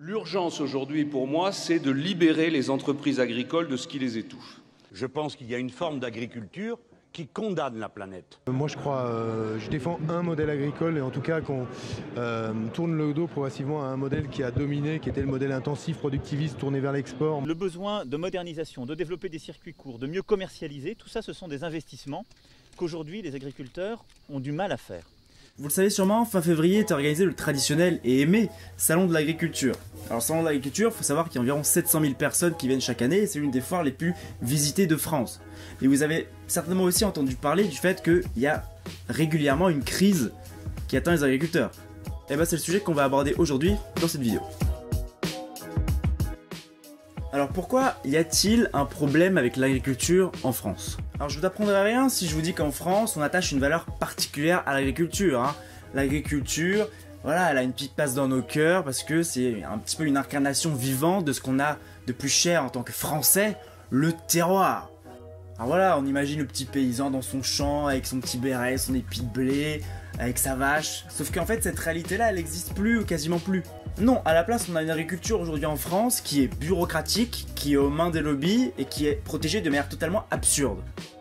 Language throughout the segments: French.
L'urgence aujourd'hui pour moi, c'est de libérer les entreprises agricoles de ce qui les étouffe. Je pense qu'il y a une forme d'agriculture qui condamne la planète. Moi je défends un modèle agricole et en tout cas qu'on tourne le dos progressivement à un modèle qui a dominé, qui était le modèle intensif, productiviste, tourné vers l'export. Le besoin de modernisation, de développer des circuits courts, de mieux commercialiser, tout ça ce sont des investissements qu'aujourd'hui les agriculteurs ont du mal à faire. Vous le savez sûrement, fin février est organisé le traditionnel et aimé Salon de l'Agriculture. Alors Salon de l'Agriculture, il faut savoir qu'il y a environ 700 000 personnes qui viennent chaque année et c'est l'une des foires les plus visitées de France. Et vous avez certainement aussi entendu parler du fait qu'il y a régulièrement une crise qui atteint les agriculteurs. Et bien c'est le sujet qu'on va aborder aujourd'hui dans cette vidéo. Alors pourquoi y a-t-il un problème avec l'agriculture en France? Alors je vous apprendrai rien si je vous dis qu'en France on attache une valeur particulière à l'agriculture. L'agriculture, voilà, elle a une petite place dans nos cœurs parce que c'est un petit peu une incarnation vivante de ce qu'on a de plus cher en tant que Français, le terroir. Alors voilà, on imagine le petit paysan dans son champ avec son petit béret, son épi de blé, avec sa vache. Sauf qu'en fait cette réalité-là, elle n'existe plus ou quasiment plus. Non, à la place, on a une agriculture aujourd'hui en France qui est bureaucratique, qui est aux mains des lobbies et qui est protégée de manière totalement absurde.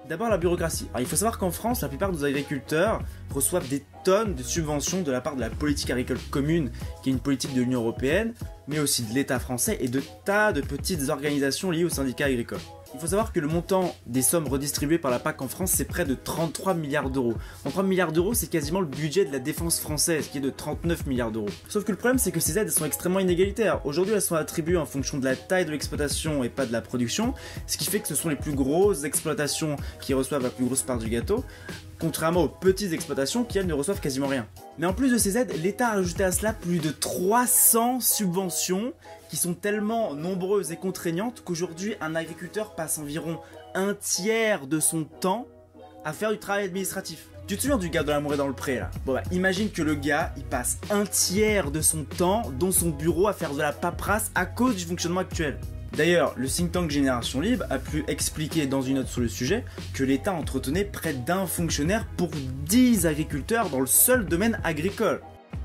D'abord la bureaucratie. Alors il faut savoir qu'en France, la plupart de nos agriculteurs reçoivent des tonnes de subventions de la part de la politique agricole commune, qui est une politique de l'Union européenne, mais aussi de l'État français et de tas de petites organisations liées aux syndicats agricoles. Il faut savoir que le montant des sommes redistribuées par la PAC en France, c'est près de 33 milliards d'euros. 33 milliards d'euros, c'est quasiment le budget de la défense française, qui est de 39 milliards d'euros. Sauf que le problème, c'est que ces aides sont extrêmement inégalitaires. Aujourd'hui, elles sont attribuées en fonction de la taille de l'exploitation et pas de la production, ce qui fait que ce sont les plus grosses exploitations qui reçoivent la plus grosse part du gâteau, contrairement aux petites exploitations qui, elles, ne reçoivent quasiment rien. Mais en plus de ces aides, l'État a ajouté à cela plus de 300 subventions qui sont tellement nombreuses et contraignantes qu'aujourd'hui, un agriculteur passe environ un tiers de son temps à faire du travail administratif. Tu te souviens du gars de l'amour et dans le pré là? Bon bah imagine que le gars, il passe un tiers de son temps dans son bureau à faire de la paperasse à cause du fonctionnement actuel. D'ailleurs, le think tank Génération Libre a pu expliquer dans une note sur le sujet que l'État entretenait près d'un fonctionnaire pour 10 agriculteurs dans le seul domaine agricole.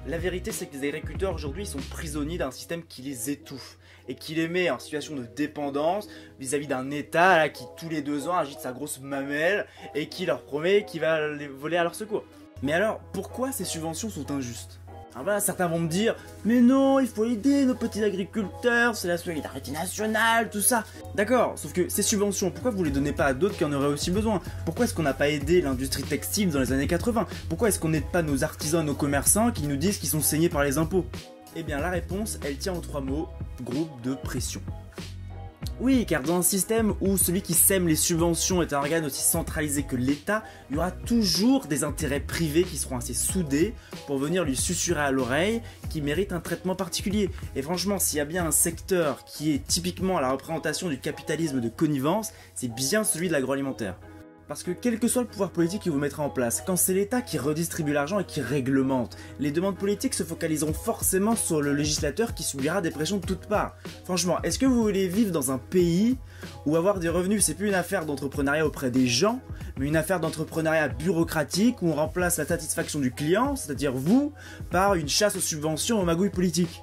La vérité, c'est que les agriculteurs aujourd'hui sont prisonniers d'un système qui les étouffe et qui les met en situation de dépendance vis-à-vis d'un État là, qui tous les 2 ans agite sa grosse mamelle et qui leur promet qu'il va les voler à leur secours. Mais alors, pourquoi ces subventions sont injustes? Alors voilà, certains vont me dire, mais non, il faut aider nos petits agriculteurs, c'est la solidarité nationale, tout ça. D'accord, sauf que ces subventions, pourquoi vous les donnez pas à d'autres qui en auraient aussi besoin? Pourquoi est-ce qu'on n'a pas aidé l'industrie textile dans les années 80? Pourquoi est-ce qu'on n'aide pas nos artisans et nos commerçants qui nous disent qu'ils sont saignés par les impôts? Eh bien la réponse, elle tient en 3 mots, groupe de pression. Oui, car dans un système où celui qui sème les subventions est un organe aussi centralisé que l'État, il y aura toujours des intérêts privés qui seront assez soudés pour venir lui susurrer à l'oreille qui mérite un traitement particulier. Et franchement, s'il y a bien un secteur qui est typiquement la représentation du capitalisme de connivence, c'est bien celui de l'agroalimentaire. Parce que quel que soit le pouvoir politique qu'il vous mettra en place, quand c'est l'État qui redistribue l'argent et qui réglemente, les demandes politiques se focaliseront forcément sur le législateur qui subira des pressions de toutes parts. Franchement, est-ce que vous voulez vivre dans un pays où avoir des revenus, c'est plus une affaire d'entrepreneuriat auprès des gens, mais une affaire d'entrepreneuriat bureaucratique où on remplace la satisfaction du client, c'est-à-dire vous, par une chasse aux subventions aux magouilles politiques?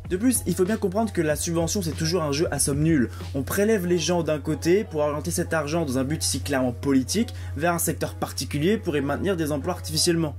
De plus, il faut bien comprendre que la subvention c'est toujours un jeu à somme nulle. On prélève les gens d'un côté pour orienter cet argent dans un but si clairement politique vers un secteur particulier pour y maintenir des emplois artificiellement.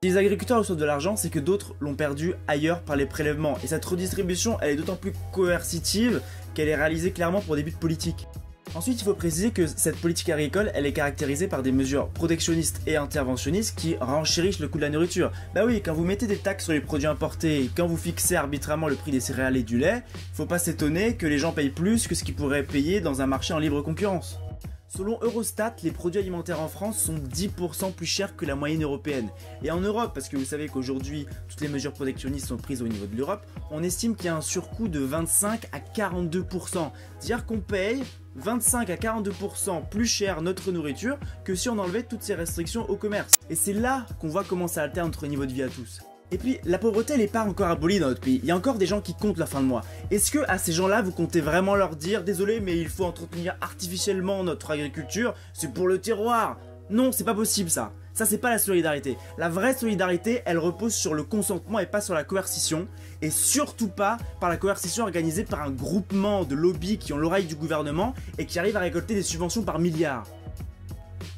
Si les agriculteurs reçoivent de l'argent, c'est que d'autres l'ont perdu ailleurs par les prélèvements. Et cette redistribution, elle est d'autant plus coercitive qu'elle est réalisée clairement pour des buts politiques. Ensuite, il faut préciser que cette politique agricole, elle est caractérisée par des mesures protectionnistes et interventionnistes qui renchérissent le coût de la nourriture. Bah oui, quand vous mettez des taxes sur les produits importés et quand vous fixez arbitrairement le prix des céréales et du lait, faut pas s'étonner que les gens payent plus que ce qu'ils pourraient payer dans un marché en libre concurrence. Selon Eurostat, les produits alimentaires en France sont 10% plus chers que la moyenne européenne. Et en Europe, parce que vous savez qu'aujourd'hui, toutes les mesures protectionnistes sont prises au niveau de l'Europe, on estime qu'il y a un surcoût de 25 à 42%. C'est-à-dire qu'on paye 25 à 42% plus cher notre nourriture que si on enlevait toutes ces restrictions au commerce. Et c'est là qu'on voit comment ça altère notre niveau de vie à tous. Et puis, la pauvreté, elle n'est pas encore abolie dans notre pays. Il y a encore des gens qui comptent la fin de mois. Est-ce que à ces gens-là, vous comptez vraiment leur dire « Désolé, mais il faut entretenir artificiellement notre agriculture, c'est pour le terroir ». Non, c'est pas possible ça. Ça, c'est pas la solidarité. La vraie solidarité, elle repose sur le consentement et pas sur la coercition. Et surtout pas par la coercition organisée par un groupement de lobbies qui ont l'oreille du gouvernement et qui arrivent à récolter des subventions par milliards.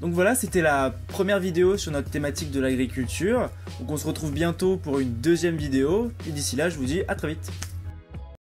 Donc voilà, c'était la première vidéo sur notre thématique de l'agriculture. Donc on se retrouve bientôt pour une deuxième vidéo. Et d'ici là, je vous dis à très vite.